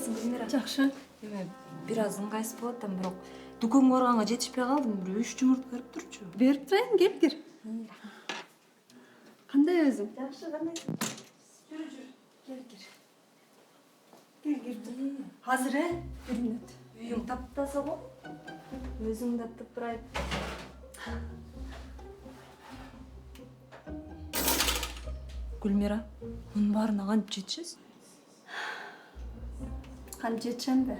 кандайсың Гүлмира? Жакшы. Эме бир аз ыңгайсыз болот да, бирок дүкөнгө барганга жетишпей калдым. Бир 3 жумурт берип турчу. Берип турайын, кел кир. Кандай өзүң? Жакшы, кандайсың? Жүрү, жүр. Кел кир. Кел. Азыр бир мүнөт. Үйүң таптаза го. Өзүң да тыпырайып. Гүлмира, мунун баарына кантип жетишесиз? Кантип жетишем да?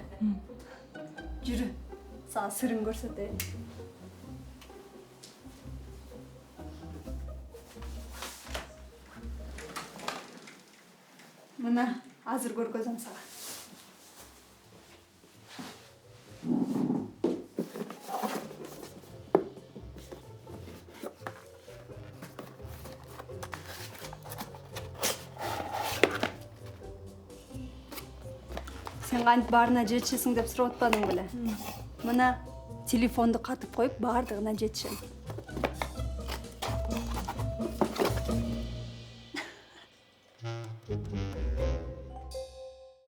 Жүрү. Сага сырын көрсөтөйүн. Мына азыр көргөзөм сага. Сен кантип баарына жетишесиң деп сурап атпадың беле? Мына телефонду катып коюп баардыгына жетишем.